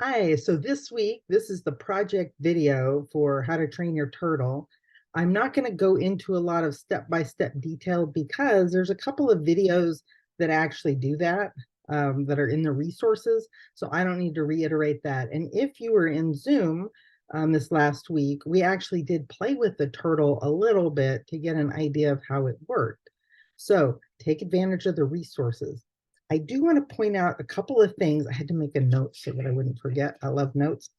Hi, so this week, this is the project video for how to train your turtle. I'm not going to go into a lot of step-by-step detail because there's a couple of videos that actually do that, that are in the resources. So I don't need to reiterate that. And if you were in Zoom this last week, we actually did play with the turtle a little bit to get an idea of how it worked. So take advantage of the resources. I do want to point out a couple of things. I had to make a note so that I wouldn't forget. I love notes.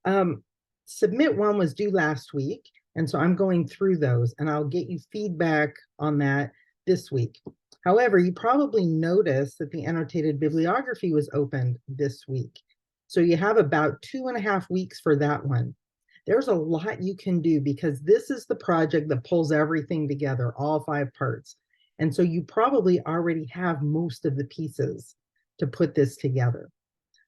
Um, Submit one was due last week, and so I'm going through those, and I'll get you feedback on that this week. However, you probably noticed that the annotated bibliography was opened this week. So you have about 2.5 weeks for that one. There's a lot you can do because this is the project that pulls everything together, all 5 parts. And so you probably already have most of the pieces to put this together.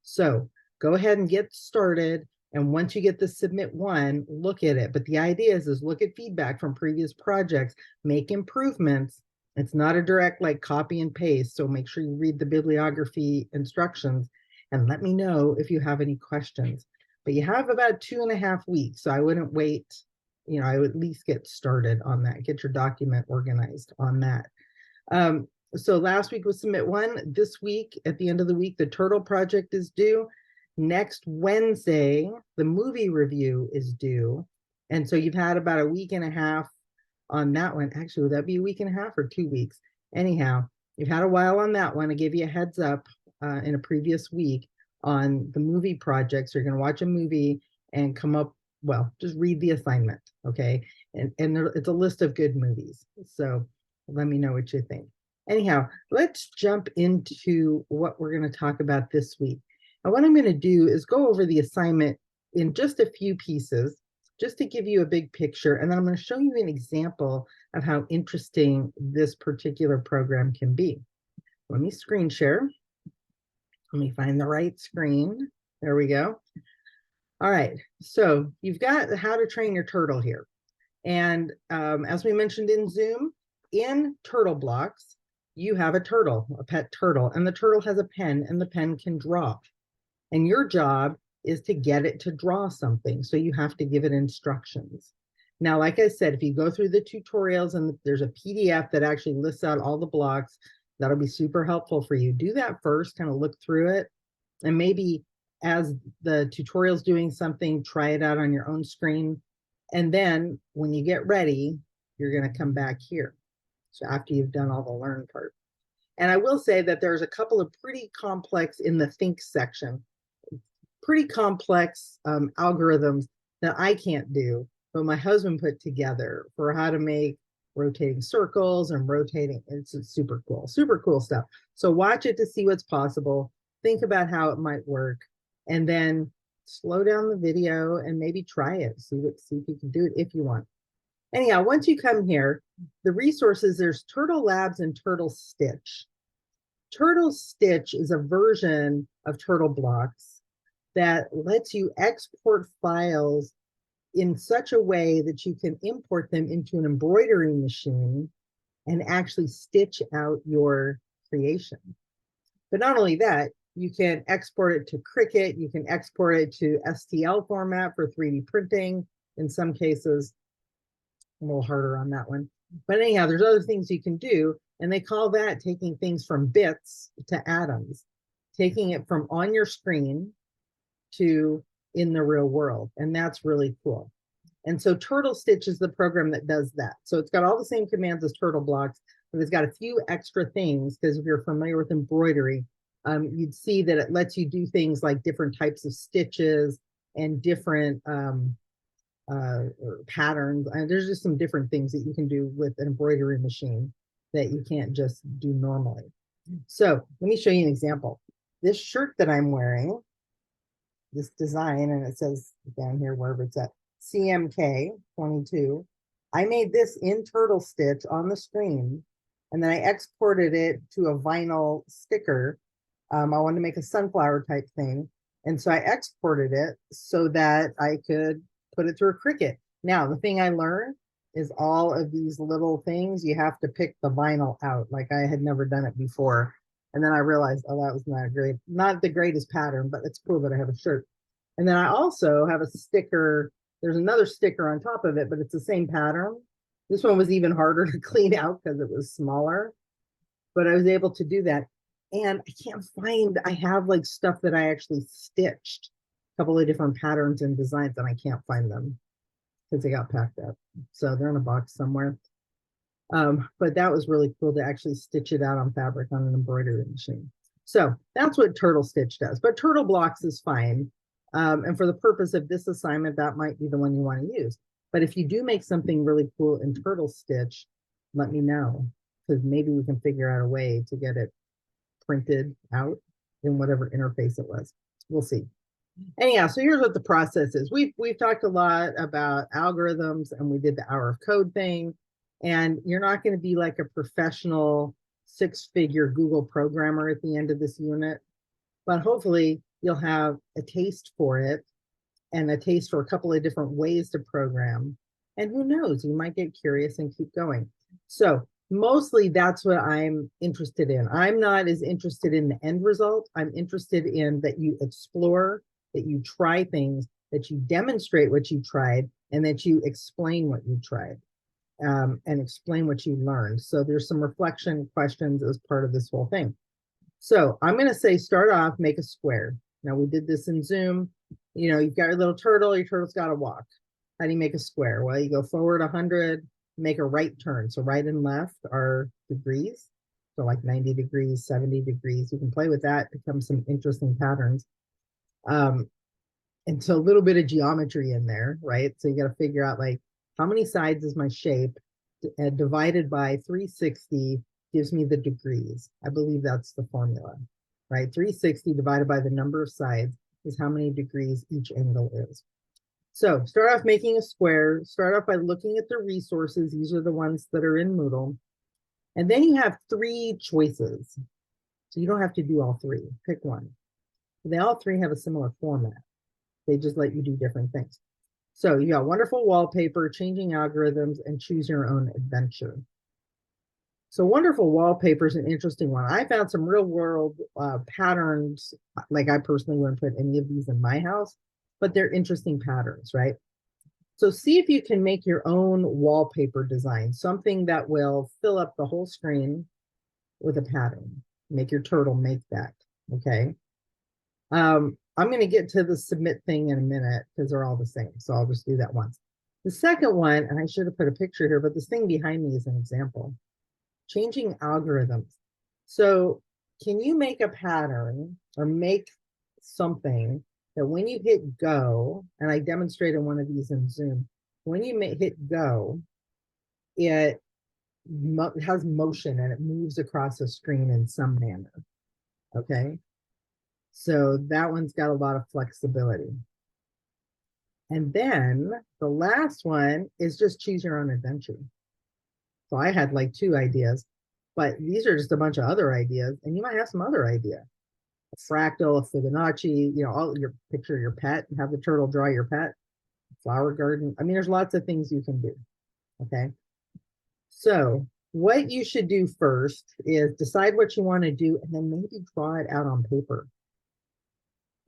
So go ahead and get started. And once you get the submit one, look at it. But the idea is look at feedback from previous projects, make improvements. It's not a direct like copy and paste. So make sure you read the bibliography instructions and let me know if you have any questions. But you have about 2.5 weeks. So I wouldn't wait. I would at least get started on that, get your document organized on that. So last week was submit one. This week, at the end of the week, the turtle project is due. Next Wednesday, the movie review is due. And so you've had about a week and a half on that one. Actually, would that be a week and a half or 2 weeks? Anyhow, you've had a while on that one. I gave you a heads up in a previous week on the movie project. So you're going to watch a movie and come up, well, just read the assignment, okay? And it's a list of good movies. So let me know what you think. Anyhow, let's jump into what we're going to talk about this week. And what I'm going to do is go over the assignment in just a few pieces, just to give you a big picture. And then I'm going to show you an example of how interesting this particular program can be. Let me screen share. Let me find the right screen. There we go. All right, so you've got how to train your turtle here. And as we mentioned in Zoom, in turtle blocks, you have a turtle, a pet turtle, and the turtle has a pen, and the pen can draw. And your job is to get it to draw something. So you have to give it instructions. Now, like I said, if you go through the tutorials and there's a PDF that actually lists out all the blocks, that'll be super helpful for you. Do that first, kind of look through it. And maybe as the tutorial's doing something, try it out on your own screen. And then when you get ready, you're going to come back here. So after you've done all the learn part. And I will say that there's a couple of pretty complex in the think section, pretty complex algorithms that I can't do, but my husband put together for how to make rotating circles and rotating. It's super cool stuff. So watch it to see what's possible. Think about how it might work, and then slow down the video and maybe try it. See if you can do it if you want. Anyhow, once you come here, the resources, there's Turtle Labs and Turtle Stitch. Turtle Stitch is a version of Turtle Blocks that lets you export files in such a way that you can import them into an embroidery machine and actually stitch out your creation. But not only that, you can export it to Cricut, you can export it to STL format for 3D printing in some cases. A little harder on that one. But anyhow, there's other things you can do, and they call that taking things from bits to atoms, taking it from on your screen to in the real world. And that's really cool. And so Turtle Stitch is the program that does that. So it's got all the same commands as Turtle Blocks, but it's got a few extra things, because if you're familiar with embroidery, you'd see that it lets you do things like different types of stitches and different patterns. And there's just some different things that you can do with an embroidery machine that you can't just do normally. So let me show you an example. This shirt that I'm wearing, this design, and it says down here wherever it's at, CMK 22. I made this in Turtle Stitch on the screen, and then I exported it to a vinyl sticker. I wanted to make a sunflower type thing, and so I exported it so that I could put it through a Cricut. Now, the thing I learned is all of these little things, you have to pick the vinyl out. Like I had never done it before. And then I realized, oh, that was not the greatest pattern, but it's cool that I have a shirt. And then I also have a sticker. There's another sticker on top of it, but it's the same pattern. This one was even harder to clean out because it was smaller, but I was able to do that. And I can't find, I have like stuff that I actually stitched, a couple of different patterns and designs, and I can't find them because they got packed up. So they're in a box somewhere. But that was really cool to actually stitch it out on fabric on an embroidery machine. So that's what Turtle Stitch does, but Turtle Blocks is fine. And for the purpose of this assignment, that might be the one you want to use. But if you do make something really cool in Turtle Stitch, let me know, because maybe we can figure out a way to get it printed out in whatever interface it was. We'll see. Anyhow, so here's what the process is. We've talked a lot about algorithms, and we did the hour of code thing. And you're not going to be like a professional six-figure Google programmer at the end of this unit, but hopefully you'll have a taste for it and a taste for a couple of different ways to program. And who knows, you might get curious and keep going. So mostly that's what I'm interested in. I'm not as interested in the end result. I'm interested in that you explore, that you try things, that you demonstrate what you tried, and that you explain what you tried. And explain what you learned. So there's some reflection questions as part of this whole thing. So I'm going to say, start off, make a square. Now we did this in Zoom. You know, you've got your little turtle, your turtle's got to walk. How do you make a square? Well, you go forward 100, make a right turn. So right and left are degrees. So like 90 degrees, 70 degrees. You can play with that, become some interesting patterns. And so a little bit of geometry in there, right? So you got to figure out like, how many sides is my shape divided by 360 gives me the degrees. I believe that's the formula, right? 360 divided by the number of sides is how many degrees each angle is. So start off making a square. Start off by looking at the resources. These are the ones that are in Moodle. And then you have 3 choices. So you don't have to do all 3. Pick one. They all 3 have a similar format. They just let you do different things. So you got wonderful wallpaper, changing algorithms, and choose your own adventure. So wonderful wallpaper is an interesting one. I found some real world patterns. Like I personally wouldn't put any of these in my house, but they're interesting patterns, right? So see if you can make your own wallpaper design, something that will fill up the whole screen with a pattern. Make your turtle make that, okay? I'm going to get to the submit thing in a minute because they're all the same. So I'll just do that once. The second one, and I should have put a picture here, but this thing behind me is an example. Changing algorithms. So can you make a pattern or make something that when you hit go, and I demonstrated one of these in Zoom, when you hit go, it has motion and it moves across the screen in some manner, okay? So that one's got a lot of flexibility. And then the last one is just choose your own adventure. So I had like 2 ideas, but these are just a bunch of other ideas, and you might have some other idea. A fractal, a Fibonacci, you know, all your picture your pet and have the turtle draw your pet, flower garden. I mean, there's lots of things you can do. Okay. So what you should do first is decide what you want to do and then maybe draw it out on paper.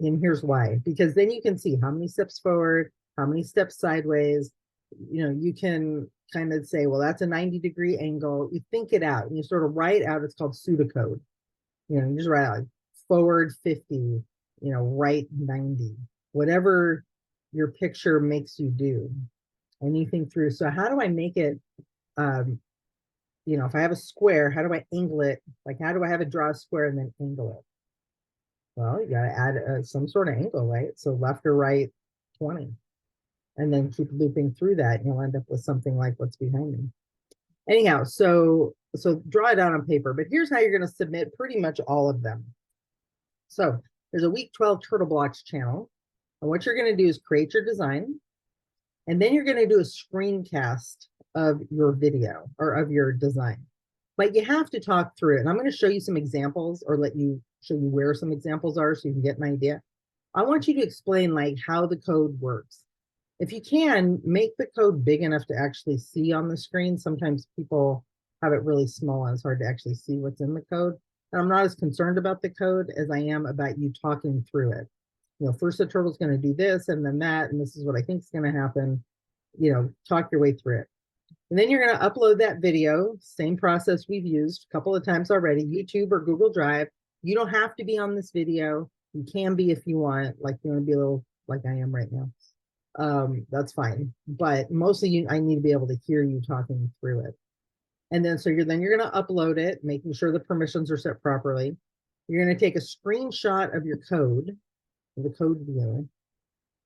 And here's why, because then you can see how many steps forward, how many steps sideways. You know, you can kind of say, well, that's a 90-degree angle. You think it out and you sort of write out, it's called pseudocode. You know, you just write out like forward 50, you know, right 90, whatever your picture makes you do. And you think through, so how do I make it, you know, if I have a square, how do I angle it? Like, how do I have it draw a square and then angle it? Well, you got to add some sort of angle, right? So left or right, 20. And then keep looping through that, and you'll end up with something like what's behind me. Anyhow, so draw it out on paper, but here's how you're going to submit pretty much all of them. So there's a week 12 Turtle Blocks channel. And what you're going to do is create your design, and then you're going to do a screencast of your video or of your design. But you have to talk through it. And I'm going to show you some examples or show you where some examples are so you can get an idea. I want you to explain like how the code works. If you can, make the code big enough to actually see on the screen. Sometimes people have it really small and it's hard to actually see what's in the code. And I'm not as concerned about the code as I am about you talking through it. First the turtle's going to do this and then that, and this is what I think is going to happen. Talk your way through it. And then you're going to upload that video, same process we've used a couple of times already, YouTube or Google Drive. You don't have to be on this video. You can be if you want, like you want to be a little like I am right now. That's fine. But mostly I need to be able to hear you talking through it. And then you're going to upload it, making sure the permissions are set properly. You're going to take a screenshot of your code, the code viewer.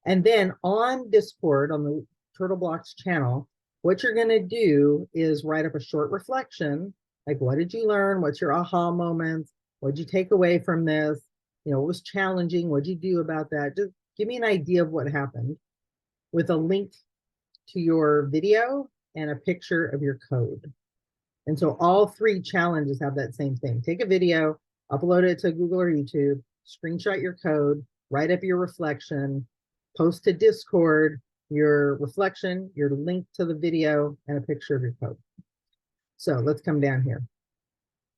And then on Discord, on the Turtle Blocks channel, what you're going to do is write up a short reflection, like what did you learn? What's your aha moments? What did you take away from this? What was challenging? What did you do about that? Just give me an idea of what happened with a link to your video and a picture of your code. And so all 3 challenges have that same thing. Take a video, upload it to Google or YouTube, screenshot your code, write up your reflection, post to Discord your reflection, your link to the video, and a picture of your code. So let's come down here.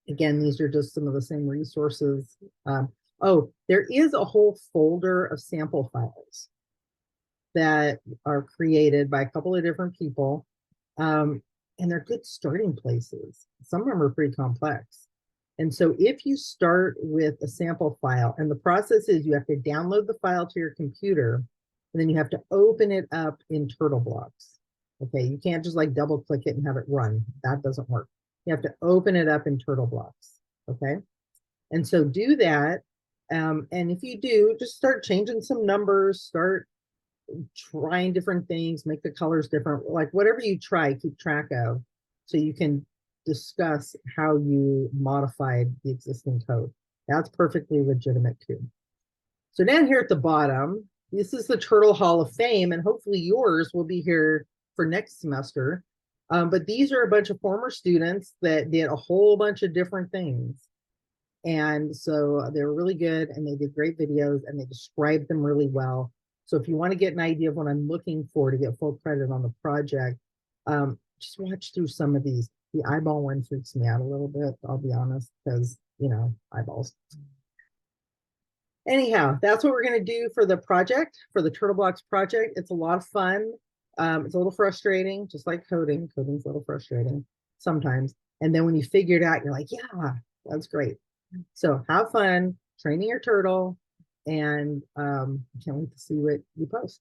Again, these are just some of the same resources. Oh, there is a whole folder of sample files that are created by a couple of different people. And they're good starting places. Some of them are pretty complex. And so if you start with a sample file, and the process is you have to download the file to your computer, and then you have to open it up in Turtle Blocks. Okay, you can't just like double click it and have it run. That doesn't work. You have to open it up in Turtle Blocks. Okay, and so do that. And if you do, just start changing some numbers, start trying different things, make the colors different, like whatever you try, keep track of, so you can discuss how you modified the existing code. That's perfectly legitimate too. So down here at the bottom, this is the Turtle Hall of Fame, and hopefully yours will be here for next semester. But these are a bunch of former students that did a whole bunch of different things. And so they were really good, and they did great videos, and they described them really well. So if you want to get an idea of what I'm looking for to get full credit on the project, just watch through some of these. The eyeball one freaks me out a little bit, I'll be honest, because, eyeballs. Anyhow, that's what we're going to do for the project, for the Turtle Blocks project. It's a lot of fun. It's a little frustrating, just like coding. Coding's a little frustrating sometimes. And then when you figure it out, you're like, yeah, that's great. So have fun training your turtle, and can't wait to see what you post.